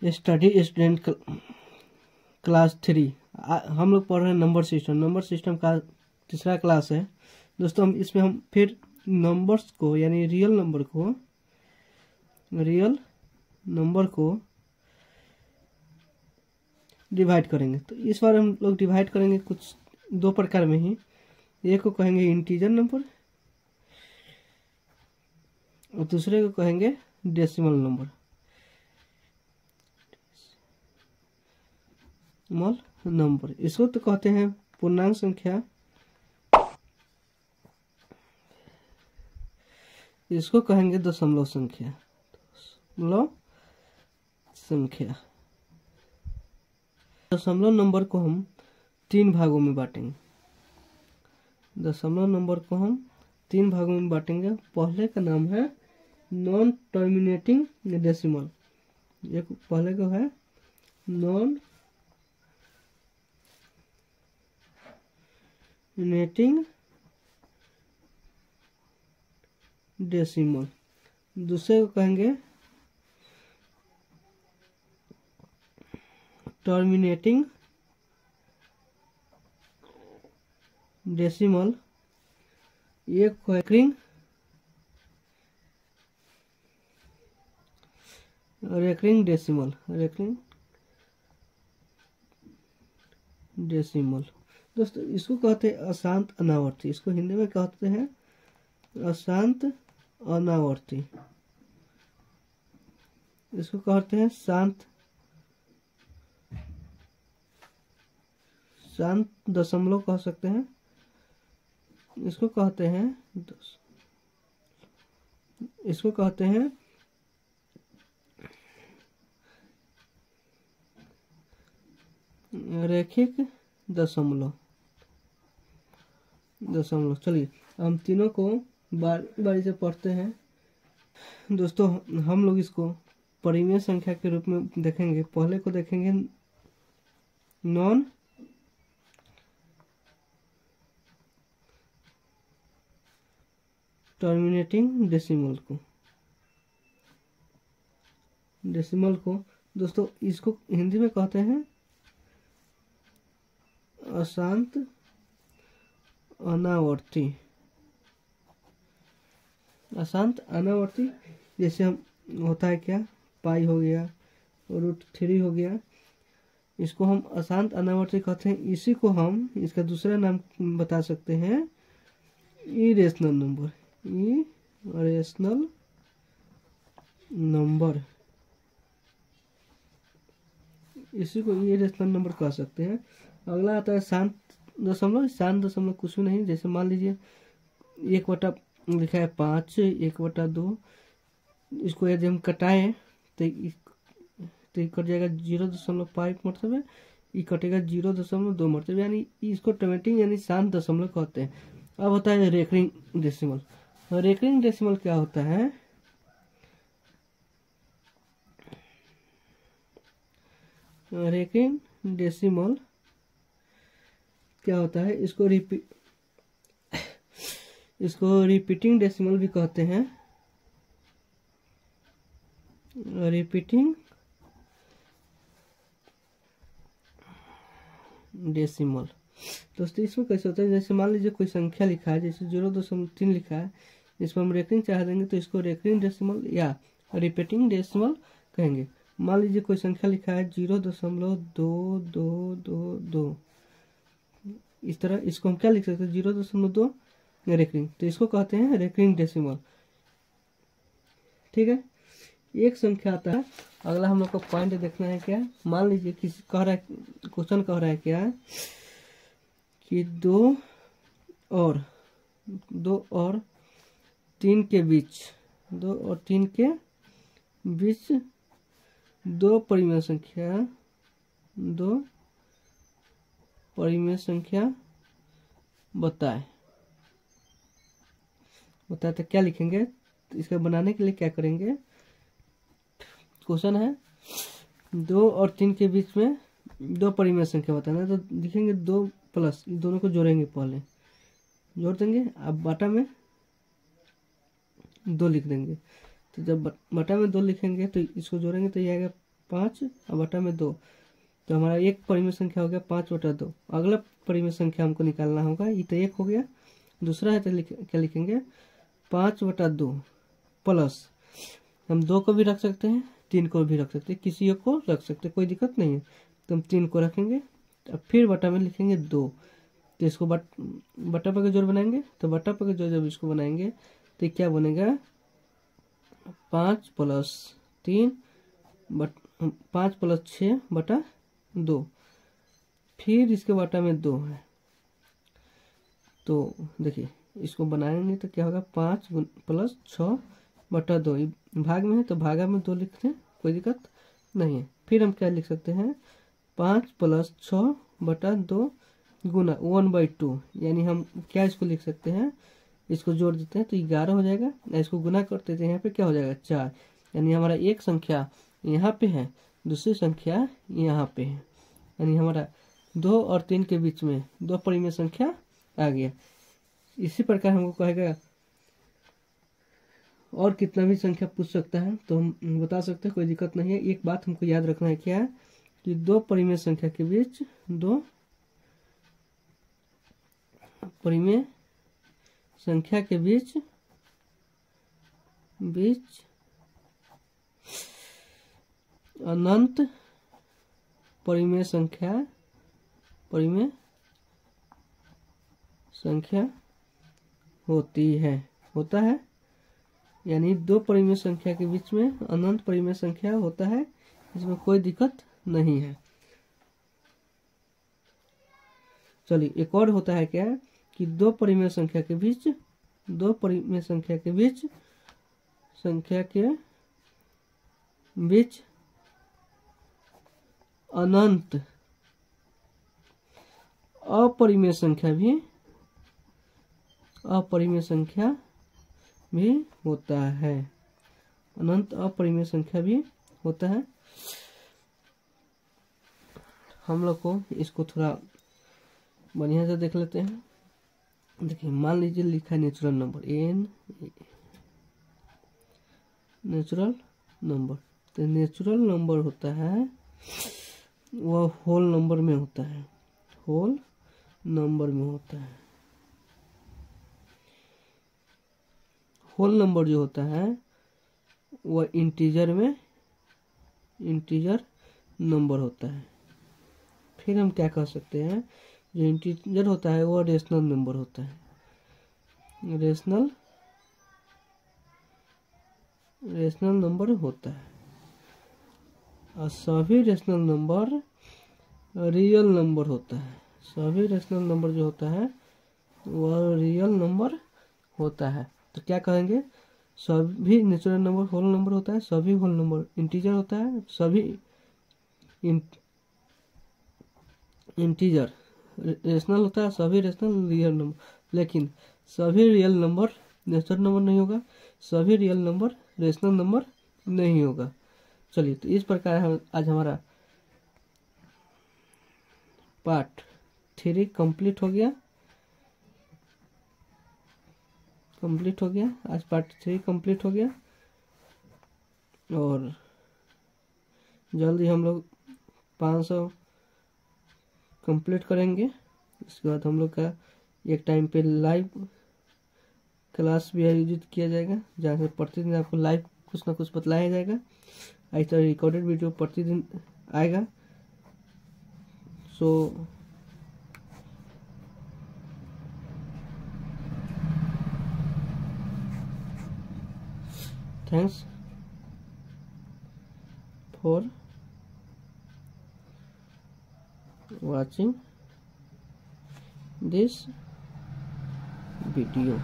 Study student class 3। हम लोग पढ़ रहे हैं नंबर सिस्टम का तीसरा क्लास है दोस्तों। इसमें हम फिर नंबर्स को यानी रियल नंबर को डिवाइड करेंगे। तो इस बार हम लोग डिवाइड करेंगे कुछ दो प्रकार में ही। एक को कहेंगे इंटीजर नंबर और दूसरे को कहेंगे डेसिमल नंबर। इसको तो कहते हैं पूर्णांक संख्या, इसको कहेंगे दशमलव संख्या। दशमलव नंबर को हम तीन भागों में बांटेंगे। पहले का नाम है नॉन टर्मिनेटिंग डेसिमल। एक पहले का है नॉन टर्मिनेटिंग डेसिमल, दूसरे को कहेंगे टर्मिनेटिंग डेसिमल, एक रेकरिंग डेसिमल। दोस्तों इसको कहते हैं अशांत अनावर्ती। इसको हिंदी में कहते हैं अशांत अनावर्ती। इसको कहते हैं शांत दशमलव कह सकते हैं। इसको कहते हैं रैखिक दशमलव। चलिए हम तीनों को बारी से पढ़ते हैं दोस्तों। हम लोग इसको परिमेय संख्या के रूप में देखेंगे। पहले को देखेंगे नॉन टर्मिनेटिंग डेसिमल को दोस्तों इसको हिंदी में कहते हैं अशांत अनावर्ती। जैसे हम होता है क्या, पाई हो गया, √3 हो गया, इसको हम अशांत अनावर्ती कहते हैं। इसी को हम इसका दूसरा नाम बता सकते हैं इरेशनल नंबर। इसी को इरेशनल नंबर कह सकते हैं। अगला आता है शांत दशमलव कुछ भी नहीं। जैसे मान लीजिए 1/, लिखा है 5, 1/2। इसको यदि हम कटाएं तो कट जाएगा 0.5 मरतबे, ये कटेगा 0.2 मरतबे, यानी इसको टर्मिनेटिंग यानी शांत दशमलव कहते हैं। अब होता है रेकरिंग डेसिमल। रेकरिंग डेसिमल क्या होता है? रेकरिंग डेसिमल क्या होता है? इसको रिपीटिंग डेसिमल भी कहते हैं। रिपीटिंग डेसिमल दोस्तों इसमें कैसे होता है? जैसे मान लीजिए कोई संख्या लिखा है, जैसे 0.3 लिखा है, इसको हम रेकरिंग चाह देंगे तो इसको रेकरिंग डेसिमल या रिपीटिंग डेसिमल कहेंगे। मान लीजिए कोई संख्या लिखा है 0.2222, इस तरह इसको हम क्या लिख सकते हैं? 0.2 रेकरिंग, तो इसको कहते हैं रेकरिंग डेसिमल। ठीक है, एक संख्या आता है। अगला हम लोग को पॉइंट देखना है क्या। मान लीजिए क्वेश्चन कह रहा है क्या कि 2 और 3 के बीच दो परिमेय संख्या बताए तो क्या लिखेंगे? तो इसका बनाने के लिए क्या करेंगे? क्वेश्चन है 2 और 3 के बीच में दो परिमेय संख्या बताना है, तो लिखेंगे 2 प्लस, दोनों को जोड़ेंगे, पहले जोड़ देंगे, अब बाटा में 2 लिख देंगे। तो जब बटा में 2 लिखेंगे तो इसको जोड़ेंगे तो ये आएगा 5 और बटा में 2, तो हमारा एक परिमेय संख्या हो गया 5/2। अगला परिमेय संख्या हमको निकालना होगा, ये तो 1 हो गया। दूसरा है तो क्या लिखेंगे 5/2 प्लस, हम 2 को भी रख सकते हैं 3 को भी रख सकते हैं, किसी एक को रख सकते हैं, कोई दिक्कत नहीं है। तो हम 3 को रखेंगे, अब फिर बटा में लिखेंगे 2, तो इसको बटा पर जोड़ बनाएंगे, तो बटा पर जोड़ जब इसको बनाएंगे तो क्या बनेगा 5 + 3 5 + 6/2, फिर इसके बटा में 2 है। तो देखिए इसको बनाएंगे तो क्या होगा 5 + 6/2, भाग में है तो भागा में 2 लिखते हैं, कोई दिक्कत नहीं है। फिर हम क्या लिख सकते हैं 5 + 6/2 गुना 1/2, यानी हम क्या इसको लिख सकते हैं, इसको जोड़ देते हैं तो 11 हो जाएगा, इसको गुना करते हैं यहाँ पे क्या हो जाएगा 4, यानी हमारा एक संख्या यहाँ पे है, दूसरी संख्या यहाँ पे है, यानी हमारा 2 और 3 के बीच में 2 परिमेय संख्या आ गया। इसी प्रकार हमको कहेगा और कितना भी संख्या पूछ सकता है तो हम बता सकते हैं, कोई दिक्कत नहीं है। एक बात हमको याद रखना है, क्या है कि 2 परिमेय संख्या के बीच 2 परिमेय संख्या के बीच अनंत परिमेय संख्या होता है, यानी 2 परिमेय संख्या के बीच में अनंत परिमेय संख्या होता है, इसमें कोई दिक्कत नहीं है। चलिए एक और होता है क्या कि 2 परिमेय संख्या के बीच अनंत अपरिमेय संख्या भी होता है, अनंत अपरिमेय संख्या भी होता है। हम लोग को इसको थोड़ा बढ़िया से देख लेते हैं। देखिए मान लीजिए लिखा है नेचुरल नंबर नेचुरल नंबर, तो नेचुरल नंबर होता है वह होल नंबर में होता है, होल नंबर में होता है। होल नंबर जो होता है वह इंटीजर नंबर होता है। फिर हम क्या कह सकते हैं, जो इंटीजर होता है वो रेशनल नंबर होता है, रेशनल नंबर होता है। और सभी रेशनल नंबर रियल नंबर होता है, सभी रेशनल नंबर जो होता है वह रियल नंबर होता है। तो क्या कहेंगे, सभी नेचुरल नंबर होल नंबर होता है, सभी होल नंबर इंटीजर होता है, सभी इंटीजर रेशनल होता है, सभी रेशनल रियल नंबर, लेकिन सभी रियल नंबर नेचुरल नंबर नहीं होगा, सभी रियल नंबर रेशनल नंबर नहीं होगा। चलिए तो इस प्रकार आज हमारा पार्ट 3 कंप्लीट हो गया, आज पार्ट 3 कंप्लीट हो गया। और जल्दी हम लोग 500 कंप्लीट करेंगे। इसके बाद हम लोग का एक टाइम पे लाइव क्लास भी आयोजित किया जाएगा, जहाँ से प्रतिदिन आपको लाइव कुछ ना कुछ बतलाया जाएगा। ऐसा रिकॉर्डेड वीडियो प्रतिदिन आएगा। So thanks for watching this video।